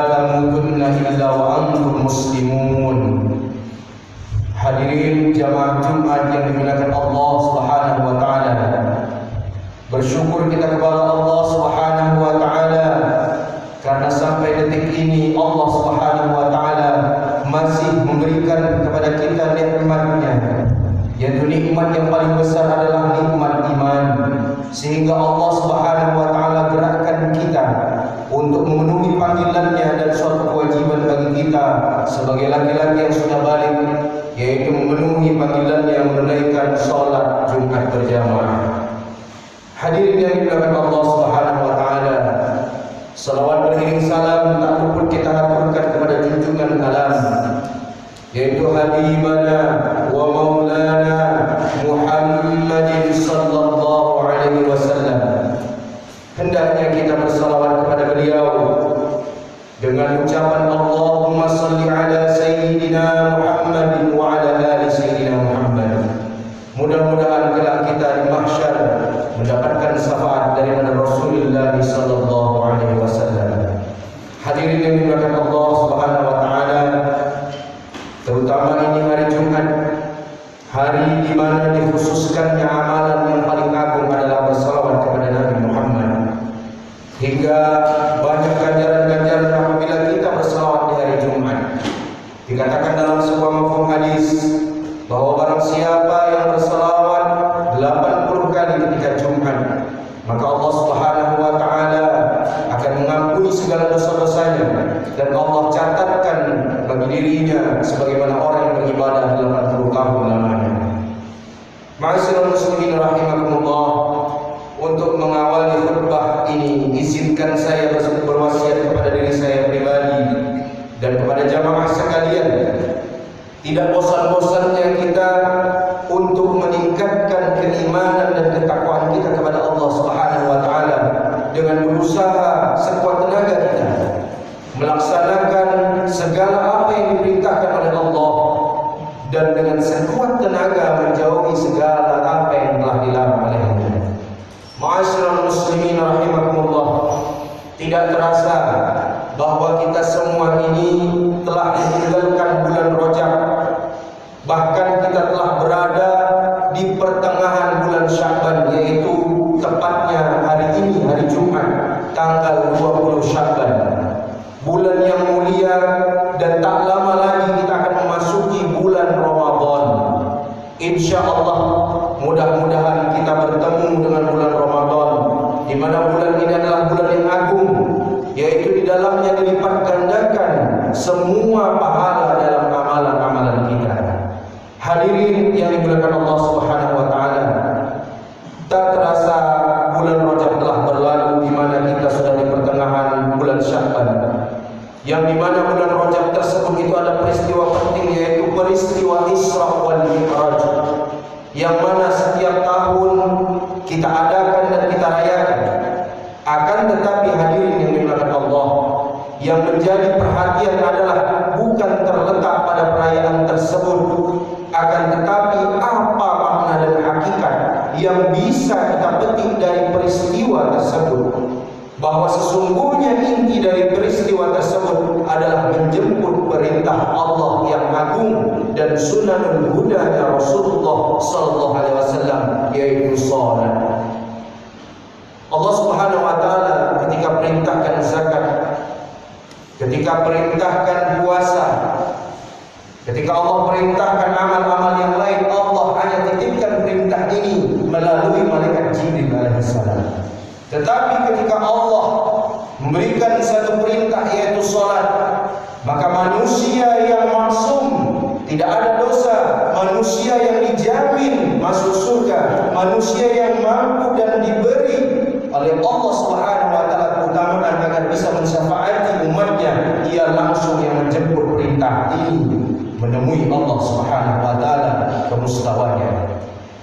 tamutunna illa wa antum muslimun. Hadirin jamaah Jumat yang dimuliakan Allah Subhanahu wa taala. Bersyukur kita kepada Allah Subhanahu wa taala karena sampai detik ini Allah Subhanahu wa taala masih memberikan kepada kita nikmat-Nya. Yaitu nikmat yang paling besar adalah nikmat iman, sehingga Allah Subhanahu wa taala gerakkan kita untuk memenuhi panggilan-Nya dan suatu kewajiban bagi kita sebagai laki-laki yang sudah balik, yaitu memenuhi panggilan-Nya menunaikan salat Jumat berjamaah. Hadirin yang dimuliakan Allah Subhanahu wa taala, salawat beriring salam tak luput kita aturkan kepada junjungan alam, yaitu habibana wa maulana Muhammadin sallallahu alaihi wasallam. Hendaknya kita bersalawat kepada beliau dengan ucapan Allahumma salli ala sayyidina Muhammadin wa ala ali sayyidina Muhammad. Mudah-mudahan kelak kita di mahsyar mendapatkan syafaat daripada Rasulullah sallallahu alaihi wasallam. Hadirin yang dimuliakan Allah Subhanahu wa taala, terutama ini hari Jumat, hari di mana dikhususkannya amalan yang paling agung adalah bersalawat kepada Nabi Muhammad. Hingga banyak ganjaran-ganjaran apabila kita bersalawat di hari Jumat. Dikatakan dalam sebuah mafhum hadis bahwa barang siapa yang bersalawat 80 kali ketika Jumat, maka Allah Subhanahu wa taala akan mengampuni segala dosa-dosanya dan Allah catatkan bagi dirinya sebagaimana orang yang beribadah 80 tahun lamanya. Ma'asyiral muslimin rahimakumullah, untuk mengawali khutbah ini izinkan saya berwasiat kepada diri saya pribadi dan kepada jamaah sekalian, tidak bosan-bosannya kita untuk meningkatkan keimanan dan ketakwaan kita kepada Allah Subhanahu wa taala dengan berusaha sekuat tenaga kita melaksanakan segala apa yang diperintahkan oleh Allah dan dengan sekuat tenaga menjauhi segala apa yang telah dilarang olehnya. Ma'asyiral muslimin rahimakumullah, tidak terasa bahwa kita semua ini telah meninggalkan bulan Rajab. Bahkan kita telah berada di pertengahan bulan Sya'ban, yaitu tepatnya hari ini, hari Jumat, tanggal 20 Sya'ban. Bulan yang mulia, dan tak lama lagi kita akan memasuki bulan Ramadan. InsyaAllah mudah-mudahan kita bertemu dengan bulan Ramadan, di mana bulan ini adalah bulan yang agung, yaitu di dalamnya dilipat gandakan semua pahala dalam amalan-amalan kita. Hadirin yang dimuliakan Allah Subhanahu wa taala, tak terasa bulan Rajab telah berlalu, di mana kita sudah di pertengahan bulan Sya'ban, yang di mana bulan Rajab tersebut itu ada peristiwa penting, yaitu peristiwa Isra wal Mi'raj, yang mana setiap tahun kita adakan dan kita rayakan. Akan tetapi hadirin yang dimuliakan Allah, yang menjadi perhatian adalah bukan terletak pada perayaan tersebut, akan tetapi apa makna dan hakikat yang bisa kita petik dari peristiwa tersebut. Bahwa sesungguhnya inti dari peristiwa tersebut adalah menjemput perintah Allah yang agung dan sunanul hudanya Rasulullah sallallahu alaihi wasallam, yaitu salat. Allah Subhanahu wa taala ketika perintahkan zakat, ketika perintahkan puasa, ketika Allah perintahkan amal-amal yang lain, Allah hanya titipkan perintah ini melalui malaikat Jibril alaihissalam. Tetapi ketika Allah memberikan satu perintah, yaitu salat, maka manusia yang maksum, tidak ada dosa, manusia yang dijamin masuk surga, manusia yang mampu dan diberi oleh Allah Subhanahu wa taala keutamaan agar bisa mensyafaati umatnya, ia langsung yang menjemput perintah ini menemui Allah Subhanahu wa taala ke mustawanya.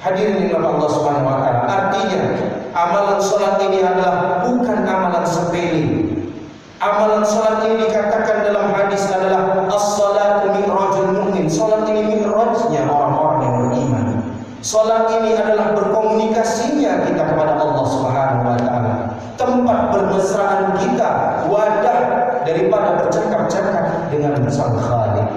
Hadirin yang Allah Subhanahu wa taala, artinya amalan salat ini adalah bukan amalan sepele. Amalan salat ini dikatakan dalam hadis adalah as-salatu mi'rajul mu'min. Salat ini mi'rajnya orang-orang yang beriman. Salat ini adalah berkomunikasinya kita kepada Allah Subhanahu wa taala. Tempat bermesraan kita, wadah daripada dengan Sang Khalik.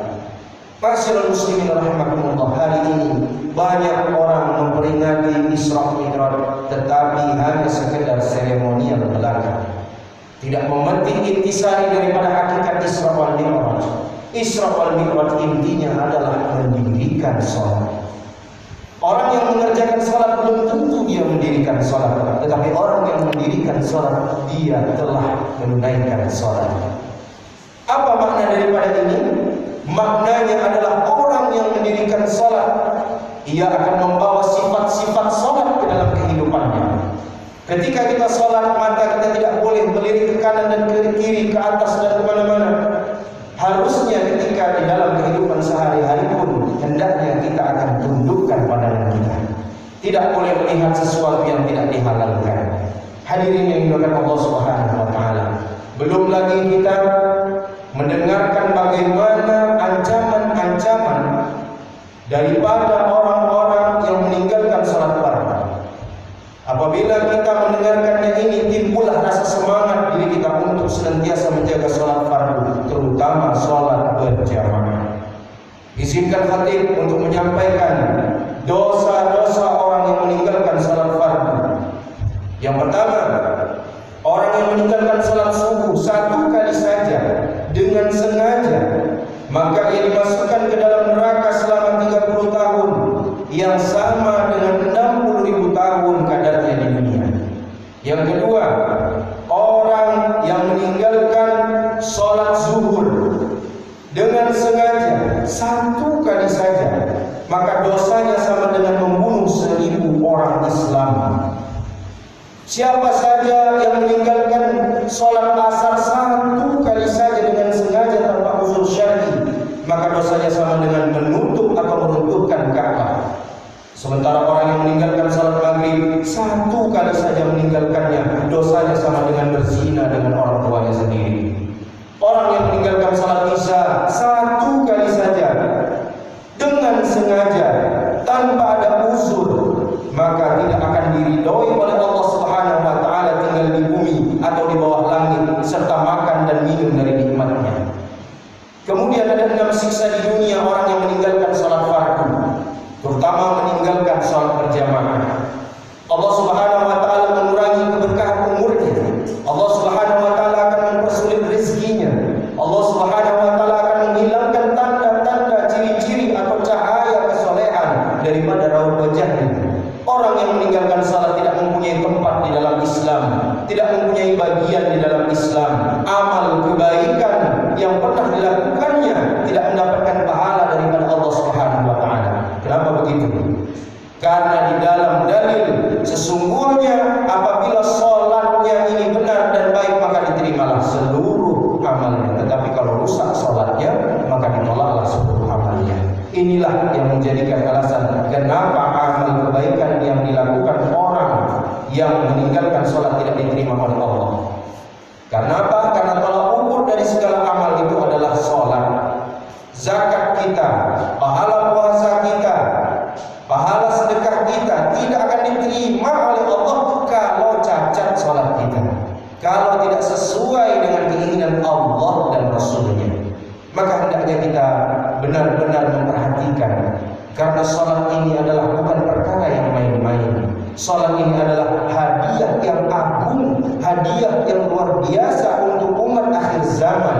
Ma'asyiral muslimin rahimakumullah, hari ini banyak orang memperingati Isra Mi'raj tetapi hanya sekedar seremonial belaka. Tidak memetik intisari daripada hakikat Isra wal Mi'raj. Isra wal Mi'raj intinya adalah mendirikan salat. Orang yang mengerjakan salat belum tentu dia mendirikan salat, tetapi orang yang mendirikan salat dia telah menunaikan salat. Apa makna daripada ini? Maknanya adalah orang yang mendirikan salat, ia akan membawa sifat-sifat salat ke dalam kehidupannya. Ketika kita salat, mata kita tidak boleh melirik ke kanan dan ke kiri, ke atas dan kemana-mana. Harusnya ketika di dalam kehidupan sehari-hari pun hendaknya kita akan tundukkan pandangan kita. Tidak boleh melihat sesuatu yang tidak dihalalkan. Hadirin yang dimuliakan Allah Subhanahu wa taala. Belum lagi kita mendengarkan bagaimana ancaman-ancaman daripada orang-orang yang meninggalkan salat fardu. Apabila kita mendengarkannya ini, timbullah rasa semangat diri kita untuk senantiasa menjaga salat fardu, terutama salat berjamaah. Izinkan khatib untuk menyampaikan dosa-dosa orang yang meninggalkan salat fardu. Yang pertama, orang yang meninggalkan salat subuh satu kali saja dengan sengaja, maka ia dimasukkan ke dalam neraka selama 30 tahun, yang sama dengan 60.000 tahun kadarnya di dunia. Yang kedua, orang yang meninggalkan salat zuhur dengan sengaja satu kali saja, maka dosanya sama dengan membunuh 1.000 orang Islam. Siapa saja yang meninggalkan sholat asar satu kali saja dengan sengaja tanpa uzur syar'i, maka dosanya sama dengan menutup atau meruntuhkan Ka'bah. Sementara orang yang meninggalkan sholat maghrib satu kali saja meninggalkannya, dosanya sama dengan berzina dengan orang tuanya sendiri. Orang yang meninggalkan sholat isya satu kali saja dengan sengaja tanpa ada uzur, maka tidak akan diridhoi oleh Allah Subhanahu wa taala tinggal di bumi atau di bawah langit serta makan dan minum dari nikmatnya. Kemudian ada 6 siksa di dunia orang yang meninggalkan salat fardu, terutama meninggalkan salat berjamaah. Allah Subhanahu wa taala mengurangi keberkahan umurnya. Allah Subhanahu wa taala akan mempersulit rezekinya. Allah Subhanahu wa taala akan menghilangkan tanda-tanda ciri-ciri atau cahaya kesolehan daripada raut wajahnya. Orang yang meninggalkan salat tidak mempunyai tempat di dalam Islam, tidak mempunyai bagian di dalam Islam. Amal kebaikan yang pernah dilakukannya tidak mendapatkan pahala daripada Allah Subhanahu wa taala. Kenapa begitu? Karena di dalam dalil sesungguhnya apabila salatnya ini benar dan baik maka diterimalah seluruh amalnya. Tetapi kalau rusak salatnya maka ditolaklah seluruh amalnya. Inilah yang menjadikan alasan kenapa amal kebaikan yang dilakukan orang yang meninggalkan salat tidak diterima oleh Allah. Karena apa? Karena tolak ukur dari segala amal itu adalah salat. Zakat kita, pahala puasa kita, pahala sedekah kita tidak akan diterima oleh Allah kalau cacat salat kita, kalau tidak sesuai dengan keinginan Allah dan Rasulnya. Maka hendaknya kita benar-benar memperhatikan, karena salat ini adalah bukan perkara yang main-main. Salat ini adalah hadiah yang agung, hadiah yang luar biasa untuk umat akhir zaman.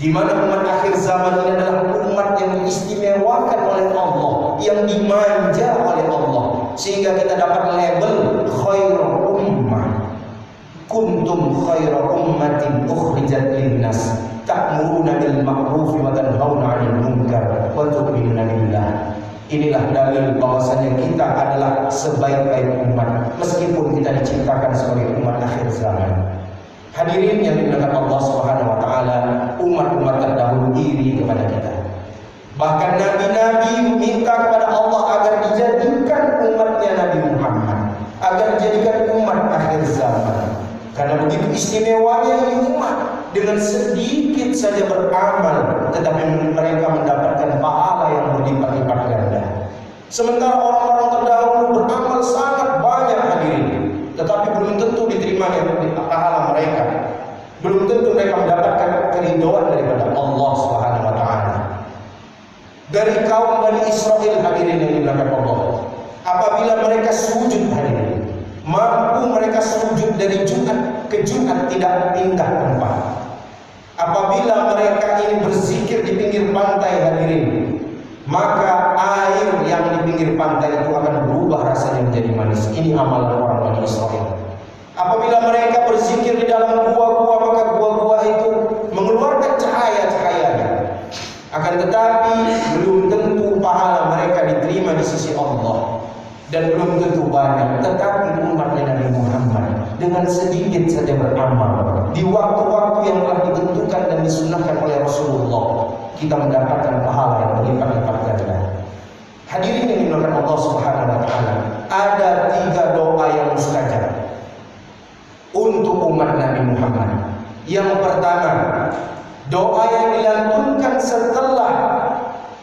Di mana umat akhir zaman ini adalah umat yang diistimewakan oleh Allah, yang dimanja oleh Allah, sehingga kita dapat label khairul ummah. Kuntum khairu ummatin ukhrijat linnas ta'muruna bil ma'ruf wa tanhauna 'anil munkar wa tu'minuna billah. Inilah dalil bahwasanya kita adalah sebaik-baik umat meskipun kita diciptakan sebagai umat akhir zaman. Hadirin yang dimuliakan Allah Subhanahu wa taala, umat-umat terdahulu iri kepada kita. Bahkan nabi-nabi meminta kepada Allah agar dijadikan umatnya Nabi Muhammad, agar dijadikan umat akhir zaman. Karena begitu istimewanya ini umat, dengan sedikit saja beramal tetapi mereka mendapatkan pahala yang berlipat-lipat ganda. Sementara orang-orang terdahulu beramal sangat banyak hadirin, tetapi belum tentu diterimanya pahala mereka. Belum tentu mereka mendapatkan keridhaan daripada Allah. kaum Bani Israel hadirin yang dimuliakan Allah. Apabila mereka sujud hadirin, mampu mereka sujud dari Jumat ke Jumat tidak pindah tempat. Apabila mereka ini berzikir di pinggir pantai hadirin, maka air yang di pinggir pantai itu akan berubah rasanya menjadi manis. Ini amalan orang Bani Israel. Apabila mereka berzikir di dalam gua-gua, maka gua-gua itu mengeluarkan cahaya-cahayanya. Akan tetapi belum tentu pahala mereka diterima di sisi Allah, dan belum tentu banyak. Tetapi umat Nabi Muhammad dengan sedikit saja beramal di waktu-waktu yang telah ditentukan dan disunnahkan oleh Rasulullah, kita mendapatkan pahala yang berlipat-lipat ganda. Hadirin yang dimuliakan Allah Subhanahu wa taala, ada 3 doa yang mustajab untuk umat Nabi Muhammad. Yang pertama, doa yang dilantunkan setelah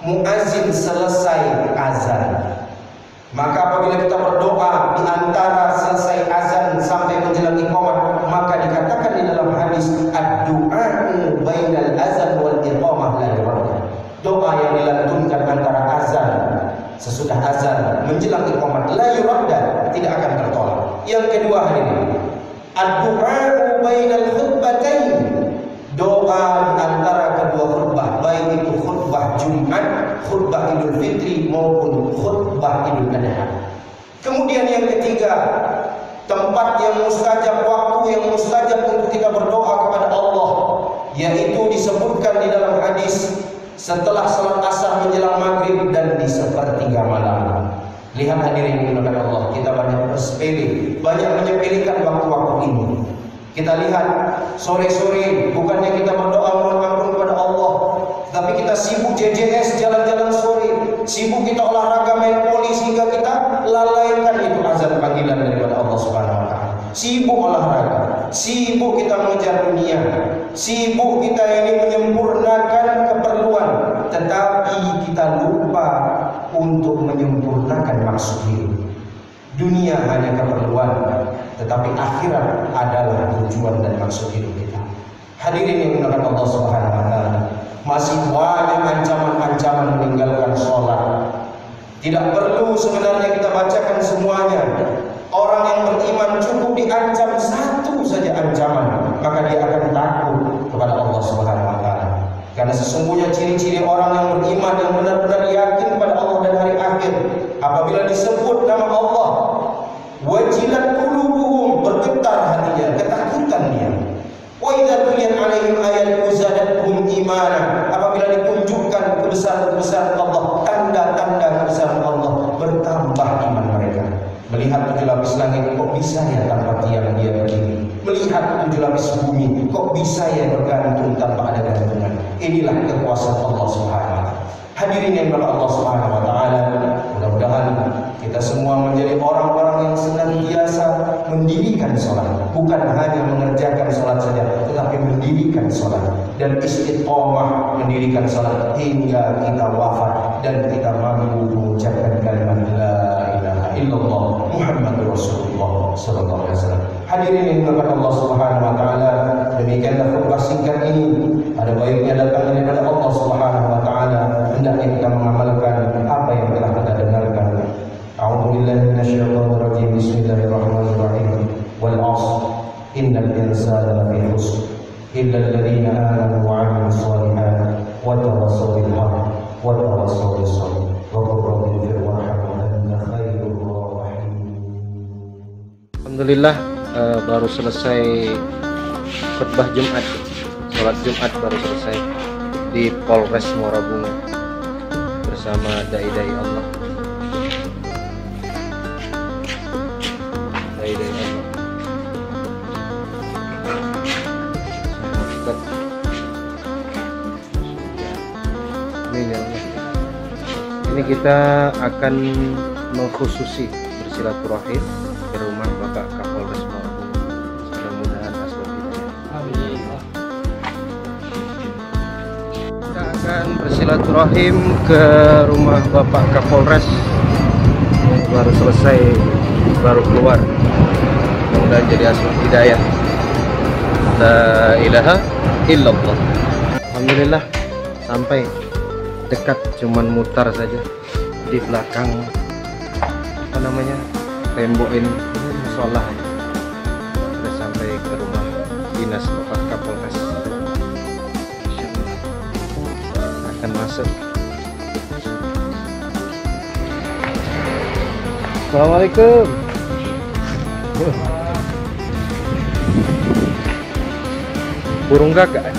muazin selesai azan. Maka apabila kita berdoa di antara selesai azan sampai menjelang iqamah, maka dikatakan di dalam hadis ad-du'a'u bainal azan wal iqamah la yurad. Doa yang dilantunkan antara azan, sesudah azan menjelang iqamah, la yurad, tidak akan tertolak. Yang kedua hadirin, ad-du'a'u bainal khutbatain. Doa di antara kedua khutbah, baik itu khutbah Jumat, khutbah Idul Fitri maupun khutbah Idul Adha. Kemudian yang ketiga, tempat yang mustajab, waktu yang mustajab untuk kita berdoa kepada Allah, yaitu disebutkan di dalam hadis setelah salat asar menjelang maghrib dan di sepertiga malam. Lihat hadirin yang dimuliakan Allah, kita banyak bersepele, banyak menyepelekan waktu-waktu ini. Kita lihat sore-sore, bukannya kita berdoa mohon ampun kepada Allah, tapi kita sibuk JJS, jalan-jalan sore, sibuk kita olahraga, main poli, sehingga kita lalaikan itu azan panggilan daripada Allah Subhanahu wa taala. Sibuk olahraga, sibuk kita mengejar dunia, sibuk kita ini menyempurnakan keperluan, tetapi kita lupa untuk menyempurnakan maksud hidup. Dunia hanya keperluan, tetapi akhirat adalah tujuan dan maksud hidup kita. Hadirin yang dimuliakan Allah Subhanahu wa taala, masih banyak ancaman-ancaman meninggalkan sholat. Tidak perlu sebenarnya kita bacakan semuanya. Orang yang beriman cukup diancam satu saja ancaman, maka dia akan takut kepada Allah Subhanahu wa taala. Karena sesungguhnya ciri-ciri orang yang beriman yang benar-benar yakin pada Allah dan hari akhir, apabila disebut nama Allah, wajilat qulubuhum, bergetar hatinya, ketakutan dia. Wa idza tuliyat alaihim ayatuhu zadatuhum imana, apabila ditunjukkan kebesaran-kebesaran Allah, tanda-tanda kebesaran Allah, bertambah iman mereka. Melihat 7 lapis langit, kok bisa ya tanpa tiang dia begini? Melihat 7 lapis bumi, kok bisa ya bergantung tanpa ada gantungan? Inilah kekuasaan Allah Subhanahu wa taala. Hadirin yang berkata Allah Subhanahu wa taala, mudah-mudahan kita semua menjadi orang-orang yang senantiasa mendirikan sholat, bukan hanya mengerjakan sholat saja, tetapi mendirikan sholat dan istiqomah mendirikan sholat hingga kita wafat dan kita mampu mengucapkan kalimat la ilaha illallah Muhammadur Rasulullah sallallahu alaihi wasallam. Hadirin yang dimuliakan Allah Subhanahu wa taala, demikianlah khutbah singkat ini. Ada baiknya datang daripada Allah Subhanahu wa taala, hendaknya kita mengamalkan apa yang telah kita dengarkan. A'udzubillahi minasyaitonir rajim. Bismillahirrahmanirrahim. Wal 'ashr innal insana lafi khusr illa alladziina aamanu wa 'amilus shalihaati wa tawassaw bil haqqi wa tawassaw bis sabr wa qul rabbi ighfir warham wa anta khairur rahimin. Alhamdulillah, baru selesai khutbah Jumat, sholat Jumat baru selesai di Polres Muara Bunga bersama dai-dai Allah. Dai-dai Allah. Ini kita akan mengkhususi bersilaturahim ke rumah Bapak Kapolres Muara Bunga. Mudah-mudahan asal kita. Amin. Kita akan bersilaturahim ke rumah Bapak Kapolres yang baru selesai, baru keluar. Mudah-mudahan jadi asal hidayah. La ilaha illallah. Alhamdulillah sampai dekat, cuman mutar saja di belakang apa namanya tembok ini musola. Sudah sampai ke rumah dinas Bapak Kapolres. Akan masuk. Assalamualaikum. Burung gagak.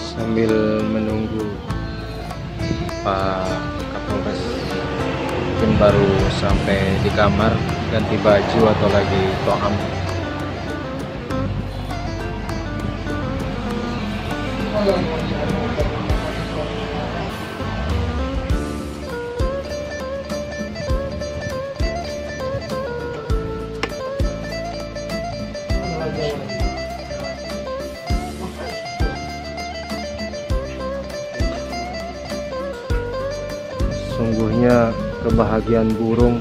Sambil menunggu Pak Kapolres mungkin baru sampai di kamar ganti baju atau lagi to'am. Sungguhnya kebahagiaan burung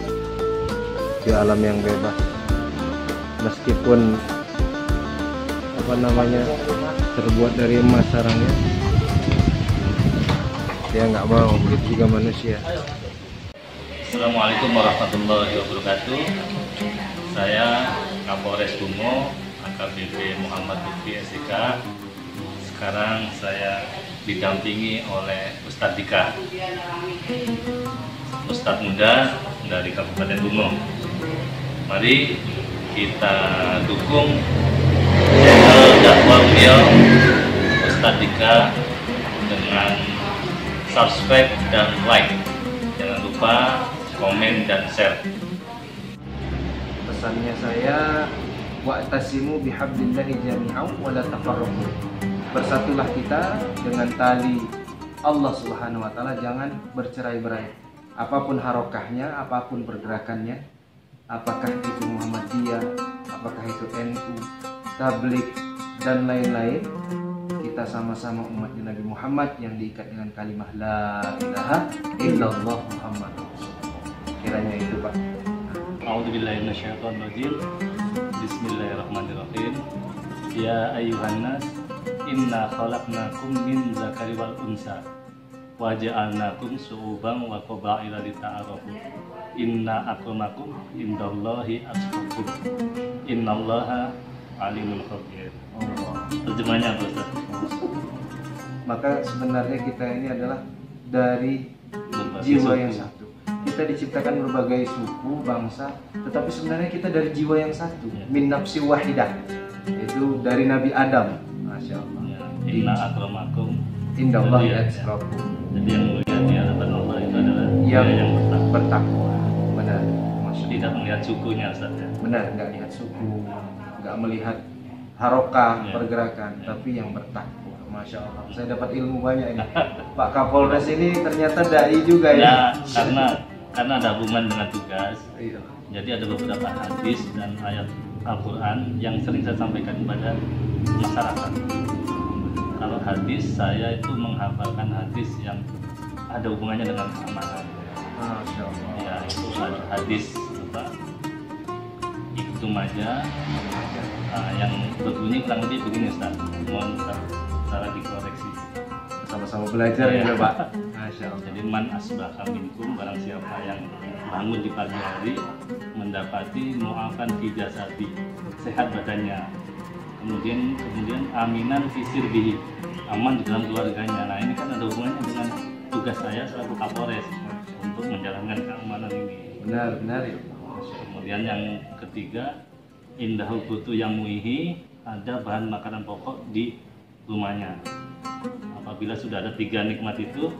di alam yang bebas, meskipun apa namanya terbuat dari emas sarangnya, dia nggak mau. Begitu juga manusia. Assalamualaikum warahmatullahi wabarakatuh. Saya Kapolres Bungo AKBP Muhammad Lutfi SIK. Sekarang saya didampingi oleh Ustadz Dika, Ustadz muda dari Kabupaten Bungo. Mari kita dukung channel dakwah beliau Ustadz Dika dengan subscribe dan like. Jangan lupa komen dan share. Pesannya saya, wa'tasimu bihablillahi jami'an wa la tafarraqu. Bersatulah kita dengan tali Allah Subhanahu wa taala, jangan bercerai-berai. Apapun harokahnya, apapun pergerakannya, apakah itu Muhammadiyah, apakah itu NU, Tabligh dan lain-lain, kita sama-sama umatnya Nabi Muhammad yang diikat dengan kalimah la ilaha illallah Muhammad Rasulullah. Kiranya itu, Pak. A'udzubillahi minasyaitonirrajim. Bismillahirrahmanirrahim. Ya ayyuhan nas, inna khalaqnakum min zakari wal unsa wa ja'alnakum syu'uban wa qabaila lita'arafu. Inna akramakum indallahi atqakum. Innallaha alimul khabir. Terjemahnya apa, Ustaz? Maka sebenarnya kita ini adalah dari jiwa yang satu. Kita diciptakan berbagai suku, bangsa, tetapi sebenarnya kita dari jiwa yang satu. Min nafsi wahidah. Itu dari Nabi Adam. Masya Allah. Inna akramakum indallahi atqakum. Jadi yang mulia di hadapan Allah itu adalah yang bertakwa. bertakwa. Benar. Masya Allah. Tidak melihat sukunya, Ustaz, ya. Benar, nggak lihat suku, nggak melihat harokah, Ya. pergerakan, tapi yang bertakwa. Masya Allah. Saya dapat ilmu banyak ini. Pak Kapolres ini ternyata dai juga ya. Karena ada hubungan dengan tugas. Iya. Jadi ada beberapa hadis dan ayat Al-Quran yang sering saya sampaikan kepada masyarakat. Kalau hadis, saya itu menghafalkan hadis yang ada hubungannya dengan keamanan. Masya Allah. Ya, itu hadis apa? Itu aja yang berbunyi kurang lebih begini, Ustaz. Mohon salah dikoreksi. Sama-sama belajar Ya. ya, Pak. Masya Allah. Jadi man asbaha minkum, barang siapa yang bangun di pagi hari mendapati mu'afan fi jasadi, sehat badannya, kemudian aminan fi sirbihi, aman di dalam keluarganya. Nah, ini kan ada hubungannya dengan tugas saya selaku Kapolres untuk menjalankan keamanan ini. Benar ya. Kemudian yang ketiga, indahul butuh yang muihi, ada bahan makanan pokok di rumahnya. Apabila sudah ada 3 nikmat itu,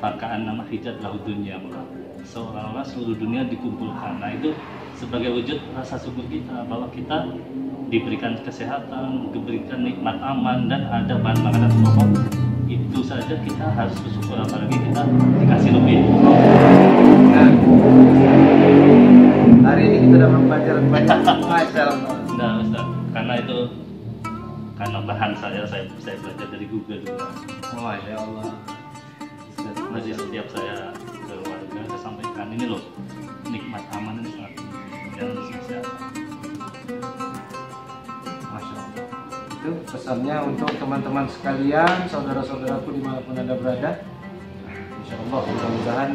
fakaan nama hijat lahu dunia, seolah-olah seluruh dunia dikumpulkan. Nah, itu sebagai wujud rasa syukur kita bahwa kita diberikan kesehatan, diberikan nikmat aman, dan ada bahan makanan pokok. Itu saja kita harus bersyukur, apalagi kita dikasih lebih. Nah, hari ini kita dapat pelajaran banyak. Masya Allah. Nah, Ustaz, karena itu karena bahan saya belajar dari Google juga. Masya Allah. Jadi setiap saya ke warga saya sampaikan ini loh, nikmat aman ini sangat dan kesehatan. Masya Allah. Itu pesannya untuk teman-teman sekalian, saudara-saudaraku dimanapun Anda berada. Insya Allah mudah-mudahan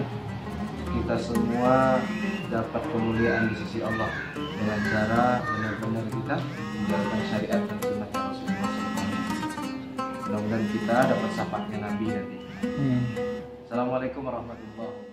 kita semua dapat kemuliaan di sisi Allah dengan cara benar-benar kita menjalankan syariat dan sunnah Rasulullah SAW. Mudah-mudahan kita dapat syafaatnya Nabi nanti. Assalamualaikum warahmatullahi wabarakatuh.